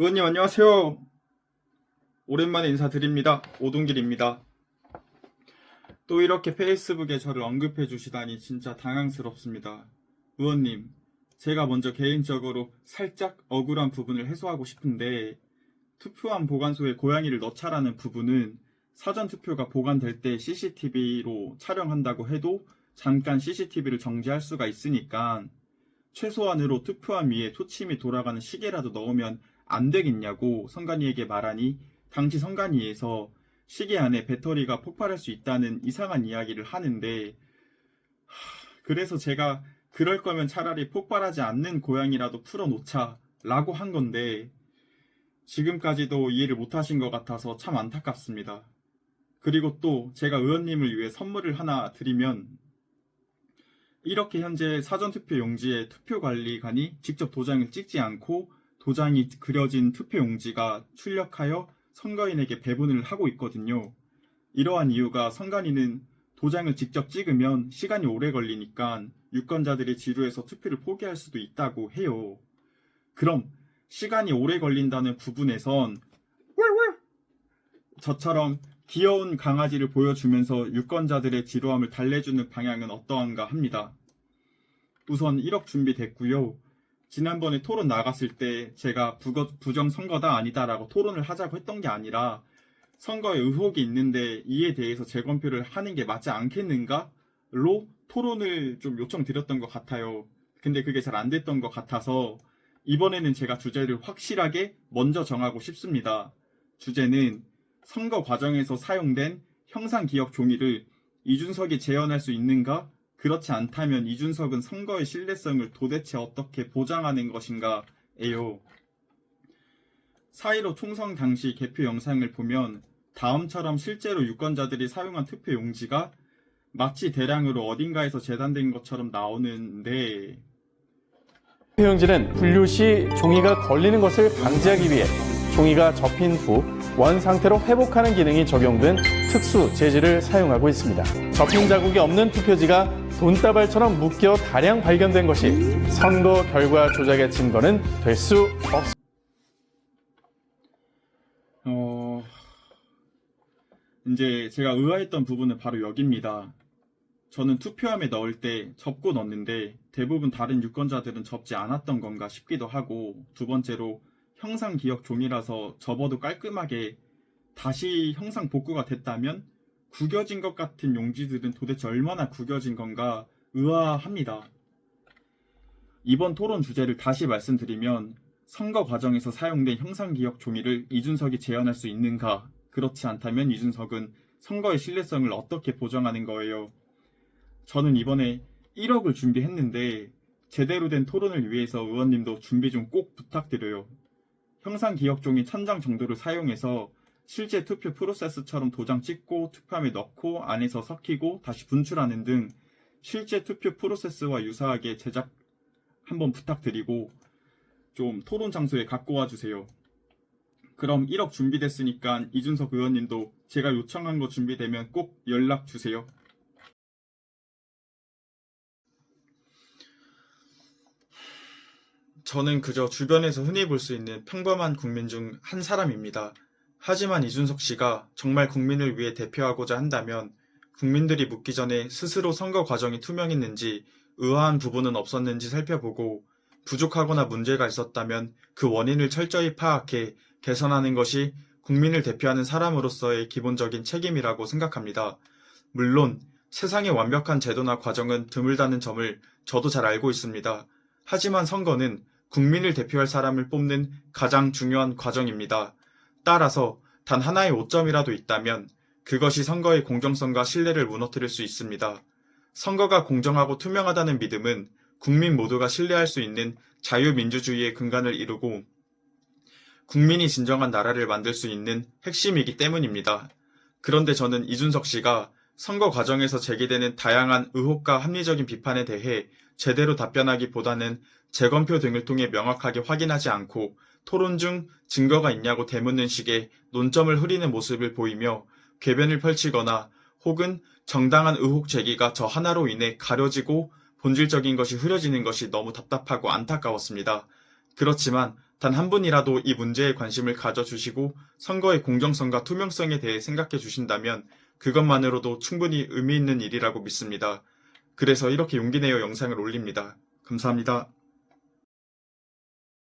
의원님 안녕하세요. 오랜만에 인사드립니다. 오동길입니다. 또 이렇게 페이스북에 저를 언급해 주시다니 진짜 당황스럽습니다. 의원님, 제가 먼저 개인적으로 살짝 억울한 부분을 해소하고 싶은데 투표함 보관소에 고양이를 넣자라는 부분은 사전투표가 보관될 때 CCTV로 촬영한다고 해도 잠깐 CCTV를 정지할 수가 있으니까 최소한으로 투표함 위에 토침이 돌아가는 시계라도 넣으면 안 되겠냐고 선관위에게 말하니 당시 선관위에서 시계 안에 배터리가 폭발할 수 있다는 이상한 이야기를 하는데 그래서 제가 그럴 거면 차라리 폭발하지 않는 고양이라도 풀어놓자 라고 한 건데 지금까지도 이해를 못하신 것 같아서 참 안타깝습니다. 그리고 또 제가 의원님을 위해 선물을 하나 드리면 이렇게 현재 사전투표 용지에 투표관리관이 직접 도장을 찍지 않고 도장이 그려진 투표 용지가 출력하여 선거인에게 배분을 하고 있거든요. 이러한 이유가 선관위는 도장을 직접 찍으면 시간이 오래 걸리니까 유권자들이 지루해서 투표를 포기할 수도 있다고 해요. 그럼 시간이 오래 걸린다는 부분에선 저처럼 귀여운 강아지를 보여주면서 유권자들의 지루함을 달래주는 방향은 어떠한가 합니다. 우선 1억 준비됐고요. 지난번에 토론 나갔을 때 제가 부정선거다 아니다라고 토론을 하자고 했던 게 아니라 선거에 의혹이 있는데 이에 대해서 재검표를 하는 게 맞지 않겠는가로 토론을 좀 요청드렸던 것 같아요. 근데 그게 잘 안 됐던 것 같아서 이번에는 제가 주제를 확실하게 먼저 정하고 싶습니다. 주제는 선거 과정에서 사용된 형상기억 종이를 이준석이 재현할 수 있는가? 그렇지 않다면 이준석은 선거의 신뢰성을 도대체 어떻게 보장하는 것인가예요. 4.15 총선 당시 개표 영상을 보면 다음처럼 실제로 유권자들이 사용한 투표 용지가 마치 대량으로 어딘가에서 재단된 것처럼 나오는데 투표용지는 분류 시 종이가 걸리는 것을 방지하기 위해 종이가 접힌 후 원 상태로 회복하는 기능이 적용된 특수 재질을 사용하고 있습니다. 접힌 자국이 없는 투표지가 돈다발처럼 묶여 다량 발견된 것이 선거 결과 조작의 증거는 될 수 없습니다. 이제 제가 의아했던 부분은 바로 여기입니다. 저는 투표함에 넣을 때 접고 넣는데 대부분 다른 유권자들은 접지 않았던 건가 싶기도 하고 두 번째로 형상 기억 종이라서 접어도 깔끔하게 다시 형상 복구가 됐다면 구겨진 것 같은 용지들은 도대체 얼마나 구겨진 건가 의아합니다. 이번 토론 주제를 다시 말씀드리면 선거 과정에서 사용된 형상 기억 종이를 이준석이 재현할 수 있는가? 그렇지 않다면 이준석은 선거의 신뢰성을 어떻게 보장하는 거예요? 저는 이번에 1억을 준비했는데 제대로 된 토론을 위해서 의원님도 준비 좀 꼭 부탁드려요. 형상 기억 종이 1000장 정도를 사용해서 실제 투표 프로세스처럼 도장 찍고 투표함에 넣고 안에서 섞이고 다시 분출하는 등 실제 투표 프로세스와 유사하게 제작 한번 부탁드리고 좀 토론 장소에 갖고 와주세요. 그럼 1억 준비됐으니까 이준석 의원님도 제가 요청한 거 준비되면 꼭 연락 주세요. 저는 그저 주변에서 흔히 볼 수 있는 평범한 국민 중 한 사람입니다. 하지만 이준석 씨가 정말 국민을 위해 대표하고자 한다면 국민들이 묻기 전에 스스로 선거 과정이 투명했는지 의아한 부분은 없었는지 살펴보고 부족하거나 문제가 있었다면 그 원인을 철저히 파악해 개선하는 것이 국민을 대표하는 사람으로서의 기본적인 책임이라고 생각합니다. 물론 세상에 완벽한 제도나 과정은 드물다는 점을 저도 잘 알고 있습니다. 하지만 선거는 국민을 대표할 사람을 뽑는 가장 중요한 과정입니다. 따라서 단 하나의 오점이라도 있다면 그것이 선거의 공정성과 신뢰를 무너뜨릴 수 있습니다. 선거가 공정하고 투명하다는 믿음은 국민 모두가 신뢰할 수 있는 자유민주주의의 근간을 이루고 국민이 진정한 나라를 만들 수 있는 핵심이기 때문입니다. 그런데 저는 이준석 씨가 선거 과정에서 제기되는 다양한 의혹과 합리적인 비판에 대해 제대로 답변하기보다는 재검표 등을 통해 명확하게 확인하지 않고 토론 중 증거가 있냐고 되묻는 식의 논점을 흐리는 모습을 보이며 궤변을 펼치거나 혹은 정당한 의혹 제기가 저 하나로 인해 가려지고 본질적인 것이 흐려지는 것이 너무 답답하고 안타까웠습니다. 그렇지만 단 한 분이라도 이 문제에 관심을 가져주시고 선거의 공정성과 투명성에 대해 생각해 주신다면 그것만으로도 충분히 의미 있는 일이라고 믿습니다. 그래서 이렇게 용기 내어 영상을 올립니다. 감사합니다.